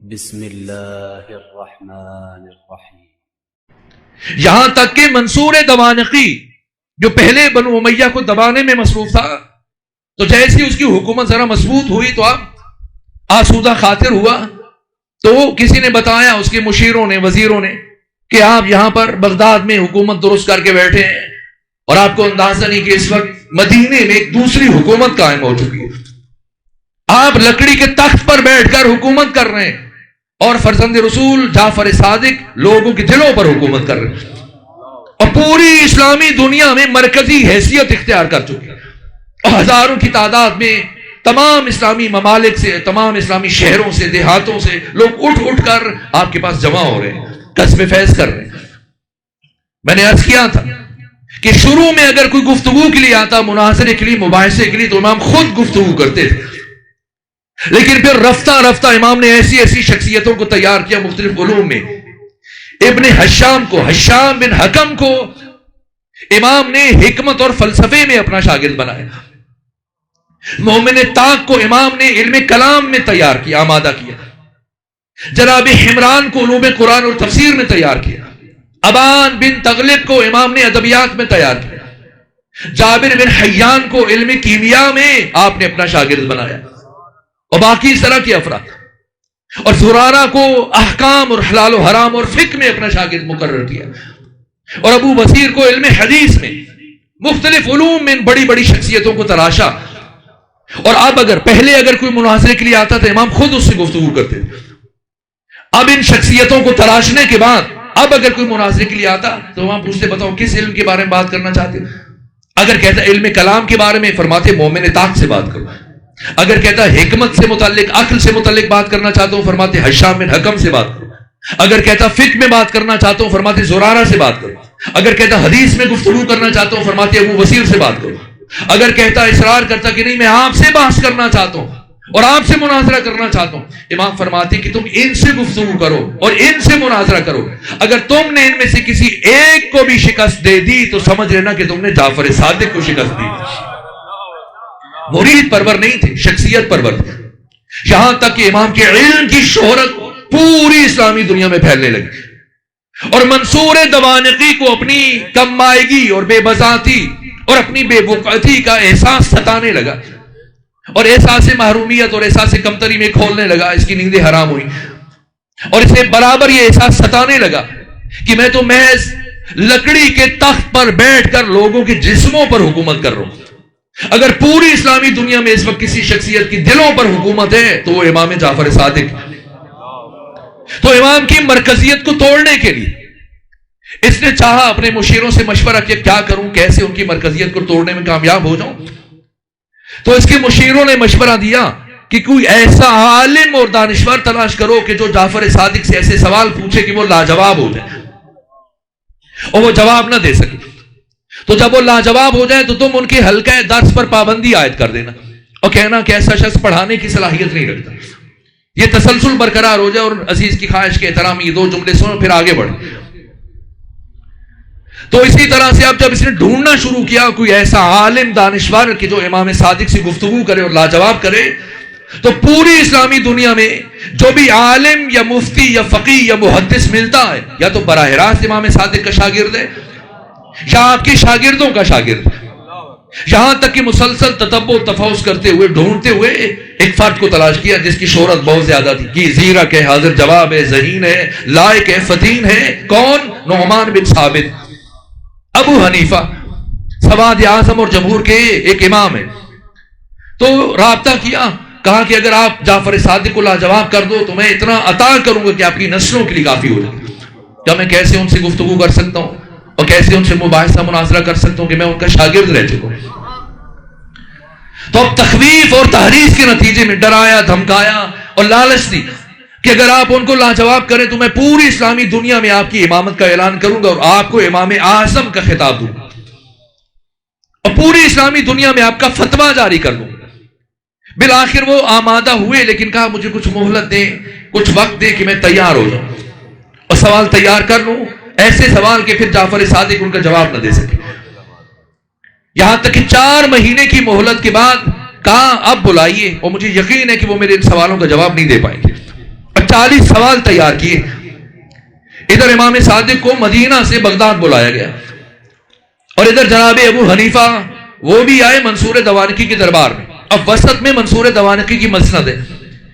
بسم اللہ الرحمن الرحیم۔ یہاں تک کہ منصور دوانقی جو پہلے بنو امیہ کو دبانے میں مصروف تھا، تو جیسی اس کی حکومت ذرا مضبوط ہوئی تو اب آسودہ خاطر ہوا، تو کسی نے بتایا اس کے مشیروں نے، وزیروں نے، کہ آپ یہاں پر بغداد میں حکومت درست کر کے بیٹھے ہیں اور آپ کو اندازہ نہیں کہ اس وقت مدینے میں ایک دوسری حکومت قائم ہو چکی ہے، آپ لکڑی کے تخت پر بیٹھ کر حکومت کر رہے ہیں اور فرزند رسول جعفر صادق لوگوں کے دلوں پر حکومت کر رہے ہیں اور پوری اسلامی دنیا میں مرکزی حیثیت اختیار کر چکی ہے اور ہزاروں کی تعداد میں تمام اسلامی ممالک سے، تمام اسلامی شہروں سے، دیہاتوں سے لوگ اٹھ اٹھ کر آپ کے پاس جمع ہو رہے ہیں، قصب فیض کر رہے ہیں۔ میں نے عرض کیا تھا کہ شروع میں اگر کوئی گفتگو کے لیے آتا، مناظرے کے لیے، مباحثے کے لیے، تو امام خود گفتگو کرتے تھے، لیکن پھر رفتہ رفتہ امام نے ایسی ایسی شخصیتوں کو تیار کیا مختلف علوم میں۔ ابن حشام کو، حشام بن حکم کو امام نے حکمت اور فلسفے میں اپنا شاگرد بنایا۔ مومن طاق کو امام نے علم کلام میں تیار کیا، آمادہ کیا۔ جناب حمران کو علوم قرآن اور تفسیر میں تیار کیا۔ ابان بن تغلب کو امام نے ادبیات میں تیار کیا۔ جابر بن حیان کو علم کیمیا میں آپ نے اپنا شاگرد بنایا، اور باقی اس طرح کے افراد، اور زرارہ کو احکام اور حلال و حرام اور فقہ میں اپنا شاگرد مقرر کیا، اور ابو بصیر کو علم حدیث میں، مختلف علوم میں ان بڑی بڑی شخصیتوں کو تراشا۔ اور اب پہلے اگر کوئی مناظرے کے لیے آتا تو امام خود اس سے گفتگو کرتے تھے، اب ان شخصیتوں کو تراشنے کے بعد اب اگر کوئی مناظرے کے لیے آتا تو امام پوچھتے بتاؤ کس علم کے بارے میں بات کرنا چاہتے ہو؟ اگر کہتا علم کلام کے بارے میں، فرماتے مومن طاق سے بات کرو۔ اگر کہتا حکمت سے متعلق، عقل سے متعلق بات کرنا چاہتا ہوں، فرماتے حشام بن حکم سے بات کرو۔ اگر کہتا فقہ میں بات کرنا چاہتا ہوں، فرماتے زرارہ سے بات کرو۔ اگر کہتا حدیث میں گفتگو کرنا چاہتا ہوں، فرماتے ابو بصیر سے بات کرو۔ اگر کہتا اصرار کرتا کہ نہیں میں آپ سے بحث کرنا چاہتا ہوں اور آپ سے مناظرہ کرنا چاہتا ہوں، امام فرماتے کہ تم ان سے گفتگو کرو اور ان سے مناظرہ کرو، اگر تم نے ان میں سے کسی ایک کو بھی شکست دے دی تو سمجھ لینا کہ تم نے جعفر صادق کو شکست دی۔ مرید پرور نہیں تھے، شخصیت پرور تھے، یہاں تک کہ امام کے علم کی شہرت پوری اسلامی دنیا میں پھیلنے لگی، اور منصور دوانقی کو اپنی کم مائگی اور بے بذاتی اور اپنی بے وقعتی کا احساس ستانے لگا، اور احساس محرومیت اور احساس کمتری میں کھولنے لگا، اس کی نیندیں حرام ہوئی، اور اسے برابر یہ احساس ستانے لگا کہ میں تو محض لکڑی کے تخت پر بیٹھ کر لوگوں کے جسموں پر حکومت کر رہا ہوں۔ اگر پوری اسلامی دنیا میں اس وقت کسی شخصیت کی دلوں پر حکومت ہے تو وہ امام جعفر صادق۔ تو امام کی مرکزیت کو توڑنے کے لیے اس نے چاہا، اپنے مشیروں سے مشورہ کیا کیا کروں، کیسے ان کی مرکزیت کو توڑنے میں کامیاب ہو جاؤں۔ تو اس کے مشیروں نے مشورہ دیا کہ کوئی ایسا عالم اور دانشور تلاش کرو کہ جو جعفر صادق سے ایسے سوال پوچھے کہ وہ لاجواب ہو جائے اور وہ جواب نہ دے سکے۔ تو جب وہ لاجواب ہو جائے تو تم ان کے حلقہ درس پر پابندی عائد کر دینا اور کہنا کہ ایسا شخص پڑھانے کی صلاحیت نہیں رکھتا، یہ تسلسل برقرار ہو جائے، اور عزیز کی خواہش کے احترام یہ دو جملے سنو پھر آگے بڑھیں۔ تو اسی طرح سے اب جب اس نے ڈھونڈنا شروع کیا کوئی ایسا عالم دانشور کہ جو امام صادق سے گفتگو کرے اور لاجواب کرے، تو پوری اسلامی دنیا میں جو بھی عالم یا مفتی یا فقیہ یا محدث ملتا ہے، یا تو براہ راست امام صادق کا شاگرد ہے یا آپ کے شاگردوں کا شاگرد ہے، یہاں تک کہ مسلسل تتبع و تفحص کرتے ہوئے، ڈھونڈتے ہوئے ایک فرد کو تلاش کیا جس کی شہرت بہت زیادہ تھی، کہ زیرک ہے، حاضر جواب ہے، ذہین ہے، لائق ہے، فتین ہے۔ کون؟ نعمان بن ثابت، ابو حنیفہ، سواد اعظم اور جمہور کے ایک امام ہے۔ تو رابطہ کیا، کہا کہ اگر آپ جعفر صادق کو لاجواب کر دو تو میں اتنا عطا کروں گا کہ آپ کی نسلوں کے لیے کافی ہو جائے۔ کیا میں کیسے ان سے گفتگو کر سکتا ہوں اور کیسے ان سے مباحثہ مناظرہ کر سکتا ہوں کہ میں ان کا شاگرد رہ چکا ہوں؟ تو اب تخویف اور تحریض کے نتیجے میں ڈرایا، دھمکایا اور لالچ دی کہ اگر آپ ان کو لاجواب کریں تو میں پوری اسلامی دنیا میں آپ کی امامت کا اعلان کروں گا اور آپ کو امام اعظم کا خطاب دوں گا اور پوری اسلامی دنیا میں آپ کا فتویٰ جاری کر دوں گا۔ بالآخر وہ آمادہ ہوئے، لیکن کہا مجھے کچھ مہلت دیں، کچھ وقت دیں کہ میں تیار ہو جاؤں اور سوال تیار کر لوں، ایسے سوال کہ پھر جعفر صادق ان کا جواب نہ دے سکے۔ یہاں تک کہ 4 مہینے کی مہلت کے بعد کہا اب بلائیے، اور مجھے یقین ہے کہ وہ میرے ان سوالوں کا جواب نہیں دے پائیں گے۔ اب 40 سوال تیار کیے. ادھر امام صادق کو مدینہ سے بغداد بلایا گیا اور ادھر جناب ابو حنیفہ وہ بھی آئے منصور دوانقی کے دربار میں. اب وسط میں منصور دوانقی کی مسند ہے,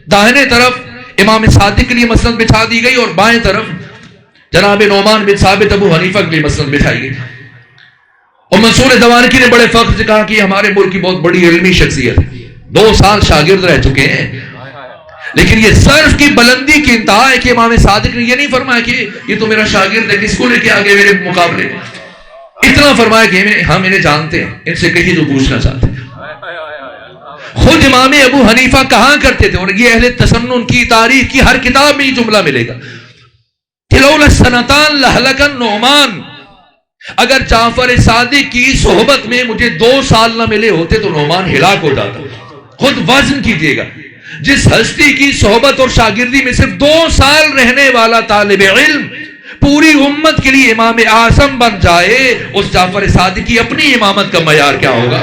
داہنے طرف امام صادق کے لیے مسند بچھا دی گئی اور بائیں طرف جناب نعمان بن ثابت ابو حنیفہ کے لیے مسند بچھائی گئی. اور منصور دوانقی نے بڑے فخر سے کہا کہ ہمارے ملک کی بہت بڑی علمی شخصیت ہے, 2 سال شاگرد رہ چکے ہیں, لیکن یہ ظرف کی بلندی کی انتہا ہے کہ امام صادق نے یہ نہیں فرمایا کہ یہ تو میرا شاگرد ہے, کس کو لے کے آگے میرے مقابلے, اتنا فرمایا کہ ہم انہیں جانتے ہیں, ان سے کہیں جو پوچھنا چاہتے ہیں. خود امام ابو حنیفہ کہاں کرتے تھے, اور یہ اہل تسنن کی تاریخ کی ہر کتاب میں یہ جملہ ملے گا, لولا سنتان لہلک النعمان, اگر جعفر صادق کی صحبت میں مجھے 2 سال نہ ملے ہوتے تو نعمان ہلاک ہو جاتا. خود وزن کیجئے گا, جس ہستی کی صحبت اور شاگردی میں صرف 2 سال رہنے والا طالب علم پوری امت کے لیے امام اعظم بن جائے, اس جعفر صادق کی اپنی امامت کا معیار کیا ہوگا.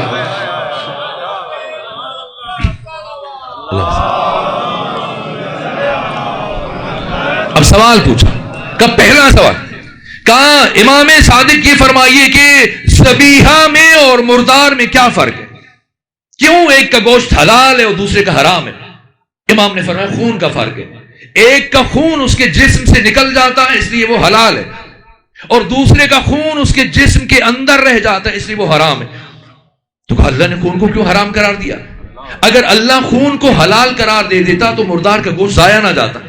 اب سوال پوچھا, کب پہلا سوال کہا امام صادق یہ فرمائیے کہ ذبیحہ میں اور مردار میں کیا فرق ہے, کیوں ایک کا گوشت حلال ہے اور دوسرے کا حرام ہے. امام نے فرمایا خون کا فرق ہے, ایک کا خون اس کے جسم سے نکل جاتا ہے اس لیے وہ حلال ہے, اور دوسرے کا خون اس کے جسم کے اندر رہ جاتا ہے اس لیے وہ حرام ہے. تو کہا اللہ نے خون کو کیوں حرام قرار دیا؟ اگر اللہ خون کو حلال قرار دے دیتا تو مردار کا گوشت ضائع نہ جاتا.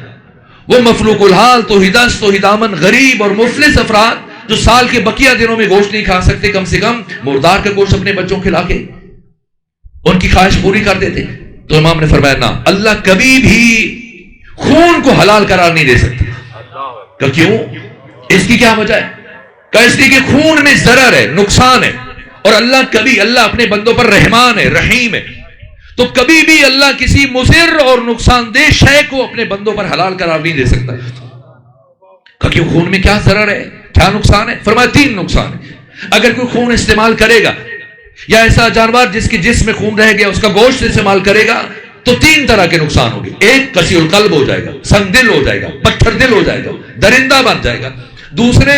وہ مفلوق الحال توحیدامن غریب اور مفلس افراد جو سال کے بقیہ دنوں میں گوشت نہیں کھا سکتے, کم سے کم مردار کا گوشت اپنے بچوں کھلا کے ان کی خواہش پوری کر دیتے. تو امام نے فرمایا نہ, اللہ کبھی بھی خون کو حلال قرار نہیں دے سکتا. کہ کیوں؟ اس کی کیا وجہ ہے؟ کہ اس لیے کہ خون میں ضرر ہے, نقصان ہے, اور اللہ اپنے بندوں پر رحمان ہے, رحیم ہے, تو کبھی بھی اللہ کسی مضر اور نقصان دہ شے کو اپنے بندوں پر حلال قرار نہیں دے سکتا. کہ کیوں خون میں کیا ضرر ہے, کیا نقصان ہے؟ فرمایا 3 نقصان ہے. اگر کوئی خون استعمال کرے گا یا ایسا جانور جس کے جسم میں خون رہ گیا اس کا گوشت استعمال کرے گا تو 3 طرح کے نقصان ہوں گے. ایک قسی القلب ہو جائے گا, سنگ دل ہو جائے گا, پتھر دل ہو جائے گا, درندہ بن جائے گا. دوسرے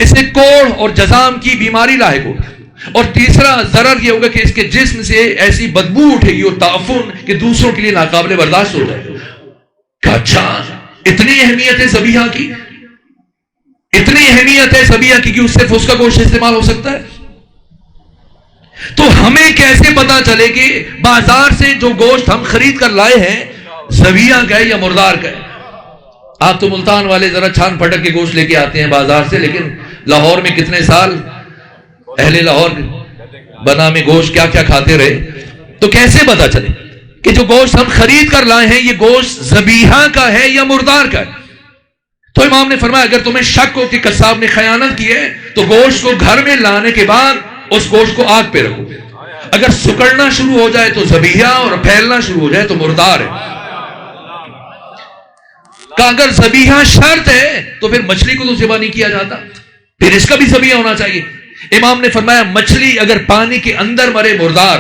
اسے کوڑھ اور جزام کی بیماری لاحق ہوگی. اور تیسرا ضرر یہ ہوگا کہ اس کے جسم سے ایسی بدبو اٹھے گی اور تعفن کہ دوسروں کے لیے ناقابل برداشت ہو جائے گا. کہ اچھا اتنی اہمیت ہے ذبیحہ کی, اتنی اہمیت ہے ذبیحہ کی کہ اس سے اس کا گوشت استعمال ہو سکتا ہے. تو ہمیں کیسے پتا چلے کہ بازار سے جو گوشت ہم خرید کر لائے ہیں ذبیحہ کا ہے یا مردار کا ہے؟ آپ تو ملتان والے ذرا چھان پھٹک کے گوشت لے کے آتے ہیں بازار سے, لیکن لاہور میں کتنے سال اہل لاہور بنا میں گوشت کیا کیا کھاتے رہے. تو کیسے پتا چلے کہ جو گوشت ہم خرید کر لائے ہیں یہ گوشت ذبیحہ کا ہے یا مردار کا ہے؟ تو امام نے فرمایا اگر تمہیں شک ہو کہ قصاب نے خیانت کی ہے تو گوشت کو گھر میں لانے کے بعد اس گوشت کو آگ پہ رکھو, اگر سکڑنا شروع ہو جائے تو ذبیحہ اور پھیلنا شروع ہو جائے تو مردار ہے. کہ اگر ذبیحہ شرط ہے تو پھر مچھلی کو تو ذبح نہیں کیا جاتا, پھر اس کا بھی ذبیحہ ہونا چاہیے. امام نے فرمایا مچھلی اگر پانی کے اندر مرے مردار,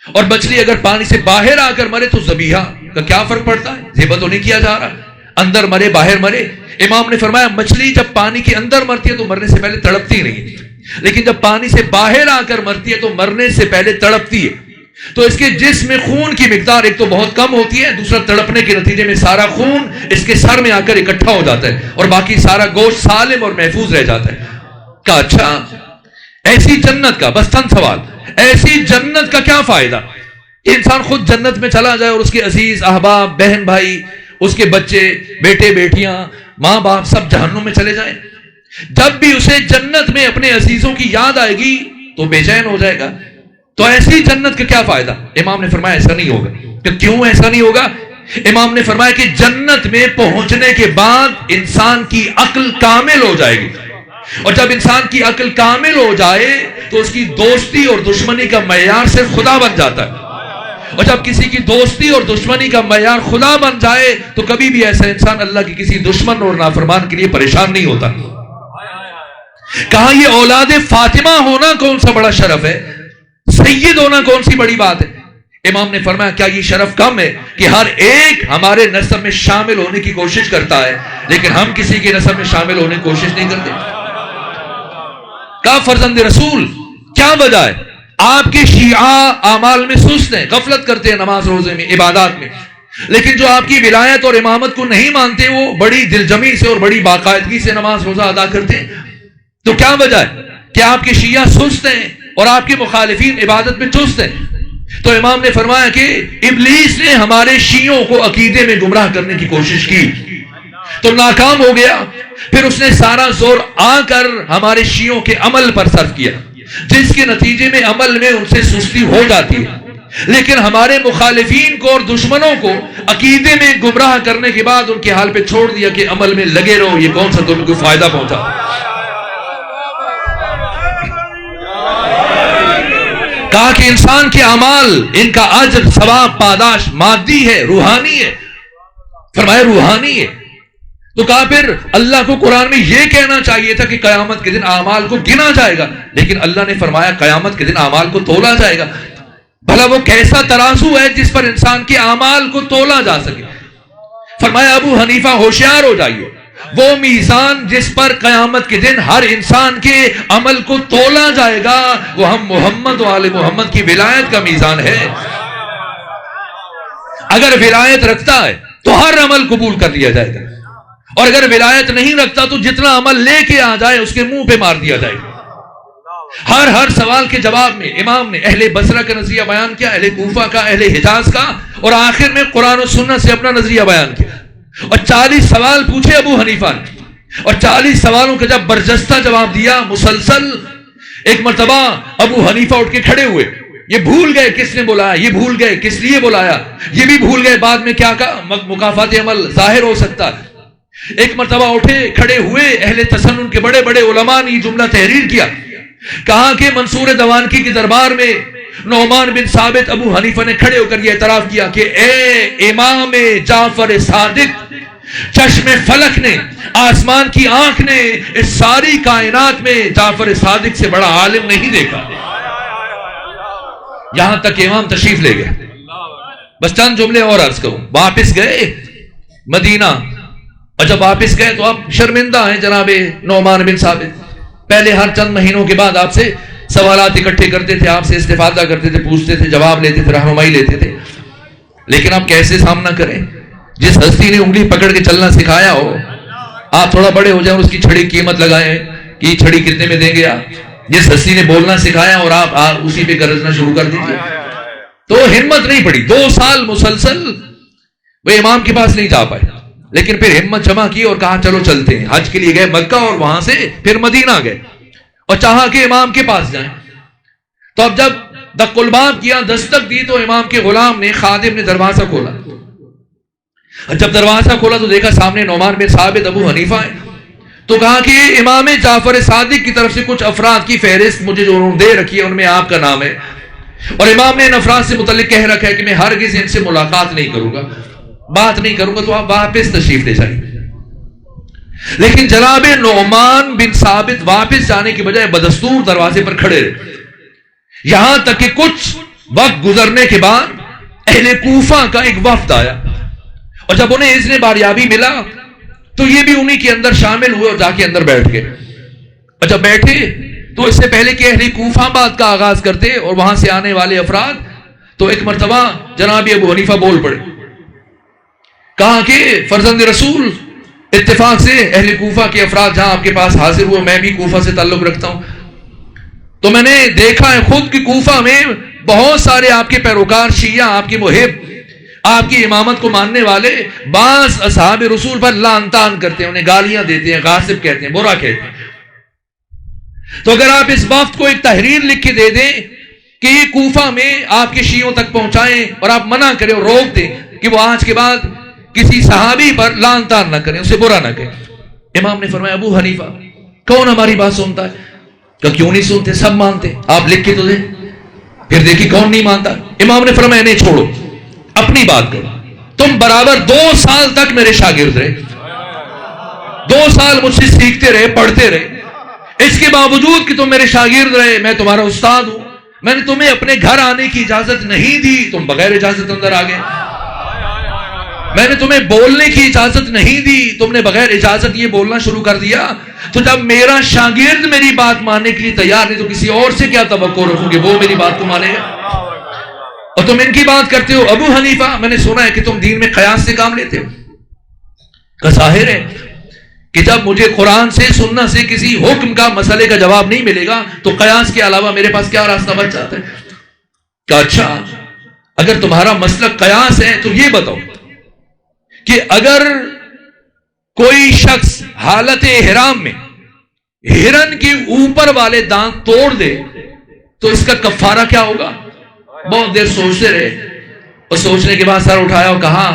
اور مچھلی اگر پانی سے باہر آ کر مرے تو ذبیحہ کا کیا فرق پڑتا ہے؟ ذبح تو نہیں کیا جا رہا, اندر مرے باہر مرے. امام نے فرمایا مچھلی جب پانی کے اندر مرتی ہے تو مرنے سے پہلے تڑپتی نہیں, لیکن جب پانی سے باہر آ کر مرتی ہے تو مرنے سے پہلے تڑپتی ہے. تو اس کے جسم میں خون کی مقدار ایک تو بہت کم ہوتی ہے, دوسرا تڑپنے کے نتیجے میں سارا خون اس کے سر میں آ کر اکٹھا ہو جاتا ہے اور باقی سارا گوشت سالم اور محفوظ رہ جاتا ہے. کہا اچھا ایسی جنت کا, بس چند سوال, ایسی جنت کا کیا فائدہ؟ انسان خود جنت میں چلا جائے اور اس کے عزیز احباب, بہن بھائی, اس کے بچے, بیٹے بیٹیاں, ماں باپ سب جہنم میں چلے جائیں. جب بھی اسے جنت میں اپنے عزیزوں کی یاد آئے گی تو بے چین ہو جائے گا. تو ایسی جنت کا کیا فائدہ؟ امام نے فرمایا ایسا نہیں ہوگا. کہ کیوں ایسا نہیں ہوگا؟ امام نے فرمایا کہ جنت میں پہنچنے کے بعد انسان کی عقل کامل ہو جائے گی, اور جب انسان کی عقل کامل ہو جائے تو اس کی دوستی اور دشمنی کا معیار صرف خدا بن جاتا ہے. اور جب کسی کی دوستی اور دشمنی کا معیار خدا بن جائے تو کبھی بھی ایسا انسان اللہ کی کسی دشمن اور نافرمان کے لیے پریشان نہیں ہوتا. کہا یہ اولاد فاطمہ ہونا کون سا بڑا شرف ہے, سید ہونا کون سی بڑی بات ہے. امام نے فرمایا کیا یہ شرف کم ہے کہ ہر ایک ہمارے نسب میں شامل ہونے کی کوشش کرتا ہے لیکن ہم کسی کے نسب میں شامل ہونے کی کوشش نہیں کرتے؟ کہا فرزند رسول کیا وجہ ہے؟ آپ کے شیعہ اعمال میں سست ہیں، غفلت کرتے ہیں نماز روزے میں، عبادات میں، لیکن جو آپ کی ولایت اور امامت کو نہیں مانتے وہ بڑی دلجمی سے اور بڑی باقاعدگی سے نماز روزہ ادا کرتے ہیں۔ تو کیا وجہ ہے کہ آپ کے شیعہ سست ہیں اور آپ کے مخالفین عبادت میں چست ہیں؟ تو امام نے فرمایا کہ ابلیس نے ہمارے شیعوں کو عقیدے میں گمراہ کرنے کی کوشش کی تو ناکام ہو گیا، پھر اس نے سارا زور آ کر ہمارے شیعوں کے عمل پر صرف کیا، جس کے نتیجے میں عمل میں ان سے سستی ہو جاتی ہے، لیکن ہمارے مخالفین کو اور دشمنوں کو عقیدے میں گمراہ کرنے کے بعد ان کے حال پہ چھوڑ دیا کہ عمل میں لگے رہو، یہ کون سا تم کو فائدہ پہنچا۔ کہا کہ انسان کے اعمال ان کا اجر ثواب پاداش مادی ہے، روحانی ہے، فرمایا روحانی ہے۔ تو کہا پھر اللہ کو قرآن میں یہ کہنا چاہیے تھا کہ قیامت کے دن اعمال کو گنا جائے گا، لیکن اللہ نے فرمایا قیامت کے دن اعمال کو تولا جائے گا۔ بھلا وہ کیسا ترازو ہے جس پر انسان کے اعمال کو تولا جا سکے؟ فرمایا ابو حنیفہ ہوشیار ہو جائیے، وہ میزان جس پر قیامت کے دن ہر انسان کے عمل کو تولا جائے گا وہ ہم محمد و آل محمد کی ولایت کا میزان ہے۔ اگر ولایت رکھتا ہے تو ہر عمل قبول کر لیا جائے گا، اور اگر ولایت نہیں رکھتا تو جتنا عمل لے کے آ جائے اس کے منہ پہ مار دیا جائے گا۔ ہر سوال کے جواب میں امام نے اہل بصرہ کا نظریہ بیان کیا، اہل کوفہ کا، اہل حجاز کا، اور آخر میں قرآن و سنت سے اپنا نظریہ بیان کیا، اور 40 سوال پوچھے ابو حنیفہ نے، اور 40 سوالوں کا جب برجستہ جواب دیا مسلسل، ایک مرتبہ ابو حنیفہ اٹھ کے کھڑے ہوئے، یہ بھول گئے کس نے بلایا، یہ بھول گئے کس لیے بلایا، یہ بھی بھول گئے بعد میں کیا کہا، مکافات عمل ظاہر ہو سکتا ہے۔ ایک مرتبہ اٹھے کھڑے ہوئے، اہل تسنن کے بڑے بڑے علماء نے یہ جملہ تحریر کیا، کہا کہ منصور دوانکی کے دربار میں نعمان بن ثابت ابو حنیفہ نے کھڑے ہو کر یہ اعتراف کیا کہ اے امام جعفر صادق، چشم فلک نے، آسمان کی آنکھ نے اس ساری کائنات میں جعفر صادق سے بڑا عالم نہیں دیکھا۔ یہاں تک کہ امام تشریف لے گئے۔ بس چند جملے اور عرض کروں، واپس گئے مدینہ، اور جب واپس گئے تو آپ شرمندہ ہیں جناب نعمان بن ثابت، پہلے ہر چند مہینوں کے بعد آپ سے سوالات اکٹھے کرتے تھے، آپ سے استفادہ کرتے تھے، پوچھتے تھے، جواب لیتے تھے، رہنمائی لیتے تھے، لیکن آپ کیسے سامنا کریں؟ جس ہستی نے انگلی پکڑ کے چلنا سکھایا ہو، آپ تھوڑا بڑے ہو جائیں اور اس کی چھڑی قیمت لگائیں کہ یہ چھڑی کتنے میں دیں گے آپ، جس ہستی نے بولنا سکھایا اور آپ اسی پہ گرجنا شروع کر دیجیے، تو ہمت نہیں پڑی۔ 2 سال مسلسل وہ امام کے پاس نہیں جا پائے، لیکن پھر ہمت جمع کی اور کہا چلو چلتے ہیں۔ حج کے لیے گئے مکہ اور وہاں سے پھر مدینہ گئے اور چاہا کہ امام کے پاس جائیں۔ تو اب جب دق الباب کیا، دستک دی، تو امام کے غلام نے، خادم نے دروازہ کھولا، اور جب دروازہ کھولا تو دیکھا سامنے نعمان بن ثابت ابو حنیفہ ہے، تو کہا کہ امام جعفر صادق کی طرف سے کچھ افراد کی فہرست مجھے جو انہوں نے دے رکھی ہے ان میں آپ کا نام ہے، اور امام نے ان افراد سے متعلق کہہ رکھا ہے کہ میں ہرگز ان سے ملاقات نہیں کروں گا، بات نہیں کروں گا، تو آپ واپس تشریف لے جائیں۔ لیکن جناب نعمان بن ثابت واپس جانے کی بجائے بدستور دروازے پر کھڑے رہے، یہاں تک کہ کچھ وقت گزرنے کے بعد اہل کوفہ کا ایک وفد آیا، اور جب انہیں اذن باریابی ملا تو یہ بھی انہی کے اندر شامل ہوئے اور جا کے اندر بیٹھ گئے، اور جب بیٹھے تو اس سے پہلے کہ اہل کوفہ بات کا آغاز کرتے اور وہاں سے آنے والے افراد، تو ایک مرتبہ جناب ابو حنیفہ بول پڑے، کہا کہ فرزند رسول، اتفاق سے اہل کوفہ کے افراد جہاں آپ کے پاس حاضر ہوئے، میں بھی کوفہ سے تعلق رکھتا ہوں، تو میں نے دیکھا ہے خود کہ کوفہ میں بہت سارے آپ کے پیروکار شیعہ، آپ کے محب، آپ کی امامت کو ماننے والے بعض اصحاب رسول پر لعن طعن کرتے ہیں، انہیں گالیاں دیتے ہیں، غاصب کہتے ہیں، برا کہتے ہیں۔ تو اگر آپ اس وفد کو ایک تحریر لکھ کے دے دیں کہ یہ کوفہ میں آپ کے شیعوں تک پہنچائیں، اور آپ منع کریں اور روک دیں کہ وہ آج کے بعد کسی صحابی پر لعن طعن نہ کریں، اسے برا نہ کہیں۔ امام نے فرمایا ابو حنیفہ کون ہماری بات سنتا ہے؟ کہ کیوں نہیں سنتے، سب مانتے، آپ لکھ کے تو دیں، پھر دیکھیں کون نہیں مانتا۔ امام نے فرمایا انہیں چھوڑو، اپنی بات کرو، تم برابر 2 سال تک میرے شاگرد رہے، 2 سال مجھ سے سیکھتے رہے، پڑھتے رہے، اس کے باوجود کہ تم میرے شاگرد رہے، میں تمہارا استاد ہوں، میں نے تمہیں اپنے گھر آنے کی اجازت نہیں دی، تم بغیر اجازت اندر آ گئے۔ میں نے تمہیں بولنے کی اجازت نہیں دی، تم نے بغیر اجازت یہ بولنا شروع کر دیا۔ تو جب میرا شاگرد میری بات ماننے کے لیے تیار نہیں تو کسی اور سے کیا توقع رکھوں کہ وہ میری بات کو مانے گا؟ اور تم ان کی بات کرتے ہو۔ ابو حنیفہ، میں نے سنا ہے کہ تم دین میں قیاس سے کام لیتے ہو۔ کہ ظاہر ہے کہ جب مجھے قرآن سے سننا سے کسی حکم کا مسئلے کا جواب نہیں ملے گا تو قیاس کے علاوہ میرے پاس کیا راستہ بچ جاتا ہے؟ کہ اچھا اگر تمہارا مسلک قیاس ہے تو یہ بتاؤ کہ اگر کوئی شخص حالت احرام میں ہرن کے اوپر والے دانت توڑ دے تو اس کا کفارہ کیا ہوگا؟ بہت دیر سوچتے رہے اور سوچنے کے بعد سر اٹھایا اور کہا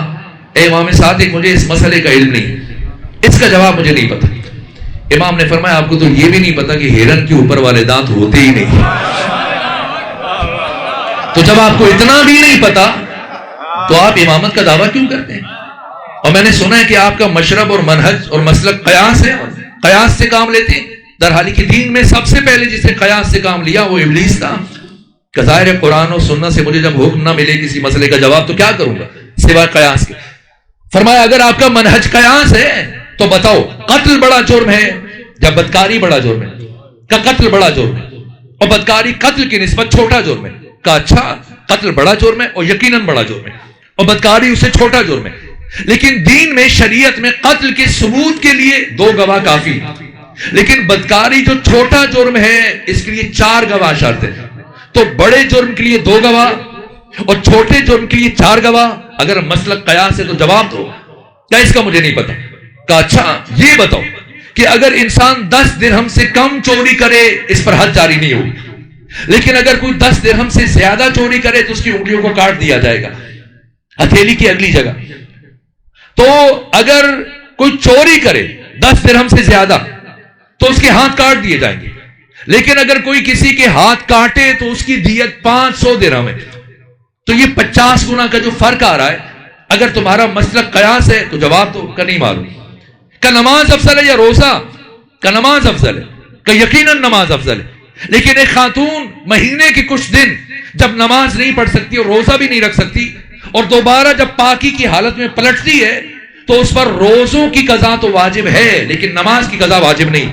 اے امام صادق مجھے اس مسئلے کا علم نہیں، اس کا جواب مجھے نہیں پتا۔ امام نے فرمایا آپ کو تو یہ بھی نہیں پتا کہ ہرن کے اوپر والے دانت ہوتے ہی نہیں، تو جب آپ کو اتنا بھی نہیں پتا تو آپ امامت کا دعویٰ کیوں کرتے ہیں؟ اور میں نے سنا ہے کہ آپ کا مشرب اور منہج اور مسلک قیاس ہے، قیاس سے کام لیتے ہیں، در حالی کہ دین میں سب سے پہلے جس نے قیاس سے کام لیا وہ ابلیس تھا۔ کہ ظاہر ہے قرآن اور سنت سے مجھے جب حکم نہ ملے کسی مسئلے کا جواب تو کیا کروں گا سوائے قیاس کے۔ فرمایا اگر آپ کا منہج قیاس ہے تو بتاؤ قتل بڑا جرم ہے یا بدکاری بڑا جرم ہے؟ کہ قتل بڑا جرم ہے اور بدکاری قتل کی نسبت چھوٹا جرم ہے۔ کہ اچھا قتل بڑا جرم ہے اور یقیناً بڑا جرم ہے اور بدکاری اسے چھوٹا جرم ہے، لیکن دین میں شریعت میں قتل کے ثبوت کے لیے 2 گواہ کافی، لیکن بدکاری جو چھوٹا جرم ہے اس کے لیے 4 گواہ شرط ہے۔ تو بڑے جرم کے لیے 2 گواہ اور چھوٹے جرم کے لیے 4 گواہ۔ اگر مسلک قیاس ہے تو جواب دو، کیا اس کا مجھے نہیں پتا؟ کہ اچھا یہ بتاؤ کہ اگر انسان 10 درہم سے کم چوری کرے اس پر حد جاری نہیں ہوگی، لیکن اگر کوئی 10 درہم سے زیادہ چوری کرے تو اس کی انگلیوں کو کاٹ دیا جائے گا ہتھیلی کی اگلی جگہ۔ تو اگر کوئی چوری کرے 10 درہم سے زیادہ تو اس کے ہاتھ کاٹ دیے جائیں گے، لیکن اگر کوئی کسی کے ہاتھ کاٹے تو اس کی دیت 500 درہم ہے۔ تو یہ 50 گنا کا جو فرق آ رہا ہے، اگر تمہارا مسلک قیاس ہے تو جواب دو کہ نہیں معلوم۔ کہ نماز افضل ہے یا روزہ؟ کہ نماز افضل ہے، کہ یقیناً نماز افضل ہے، لیکن ایک خاتون مہینے کے کچھ دن جب نماز نہیں پڑھ سکتی اور روزہ بھی نہیں رکھ سکتی اور دوبارہ جب پاکی کی حالت میں پلٹتی ہے تو اس پر روزوں کی قضا تو واجب ہے لیکن نماز کی قضا واجب نہیں۔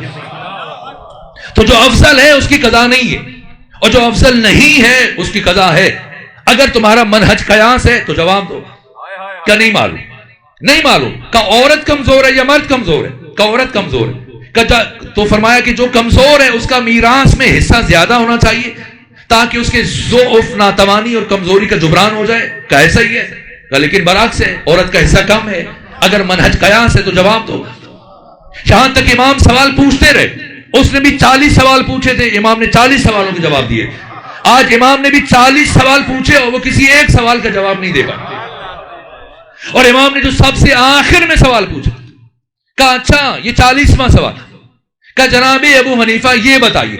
تو جو افضل ہے اس کی قضا نہیں ہے اور جو افضل نہیں ہے اس کی قضا ہے۔ اگر تمہارا منہج قیاس ہے تو جواب دو کہ نہیں معلوم، نہیں معلوم۔ کہ عورت کمزور ہے یا مرد کمزور ہے؟ کہ عورت کمزور ہے۔ تو فرمایا کہ جو کمزور ہے اس کا میراث میں حصہ زیادہ ہونا چاہیے تاکہ اس کے ضعف، ناتوانی اور کمزوری کا جبران ہو جائے۔ کہ ایسا ہی ہے، لیکن برعکس ہے، عورت کا حصہ کم ہے۔ اگر منہج قیاس ہے تو جواب دو۔ یہاں تک امام سوال پوچھتے رہے، اس نے بھی 40 سوال پوچھے تھے، امام نے 40 سوالوں کے جواب دیے۔ آج امام نے بھی 40 سوال پوچھے اور وہ کسی ایک سوال کا جواب نہیں دے پائے۔ اور امام نے جو سب سے آخر میں سوال پوچھا، کہا اچھا یہ 40واں سوال، کہا جناب ابو حنیفہ یہ بتائیے،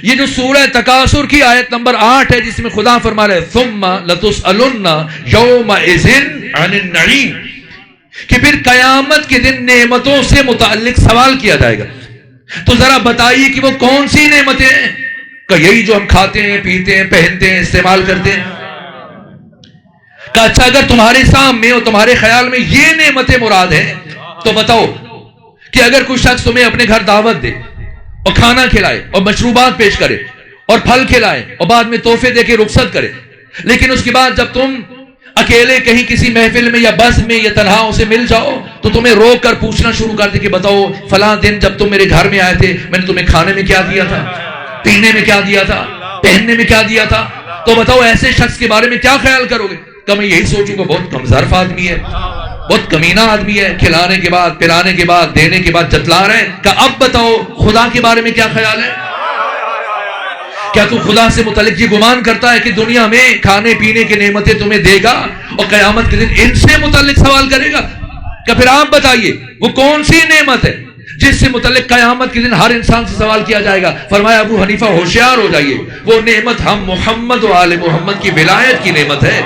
یہ جو سورہ تکاثر کی آیت نمبر 8 ہے جس میں خدا فرما رہے ثم لتسألن یومئذ عن النعیم، کہ پھر قیامت کے دن نعمتوں سے متعلق سوال کیا جائے گا، تو ذرا بتائیے کہ وہ کون سی نعمتیں ہیں؟ کہ یہی جو ہم کھاتے ہیں، پیتے ہیں، پہنتے ہیں، استعمال کرتے ہیں۔ کہ اچھا اگر تمہارے سامنے اور تمہارے خیال میں یہ نعمتیں مراد ہیں تو بتاؤ کہ اگر کوئی شخص تمہیں اپنے گھر دعوت دے اور کھانا کھلائے اور مشروبات پیش کرے اور پھل کھلائے اور بعد میں تحفے دے کے رخصت کرے، لیکن اس کے بعد جب تم اکیلے کہیں کسی محفل میں یا بس میں یا تنہا اسے مل جاؤ تو تمہیں روک کر پوچھنا شروع کر دے کہ بتاؤ فلاں دن جب تم میرے گھر میں آئے تھے میں نے تمہیں کھانے میں کیا دیا تھا، پینے میں کیا دیا تھا، پہننے میں کیا دیا تھا، تو بتاؤ ایسے شخص کے بارے میں کیا خیال کرو گے؟ کہ میں یہی سوچوں گا بہت کمزرف آدمی ہے، بہت کمینہ آدمی ہے، کھلانے کے بعد پلانے کے بعد دینے کے بعد جتلا رہے ہیں۔ کہ اب بتاؤ خدا کے بارے میں کیا خیال ہے؟ کیا تو خدا سے متعلق یہ گمان کرتا ہے کہ دنیا میں کھانے پینے کی نعمتیں تمہیں دے گا اور قیامت کے دن ان سے متعلق سوال کرے گا؟ کہ پھر آپ بتائیے وہ کون سی نعمت ہے جس سے متعلق قیامت کے دن ہر انسان سے سوال کیا جائے گا؟ فرمایا ابو حنیفہ ہوشیار ہو جائیے، وہ نعمت ہم محمد و آل محمد کی ولایت کی نعمت ہے۔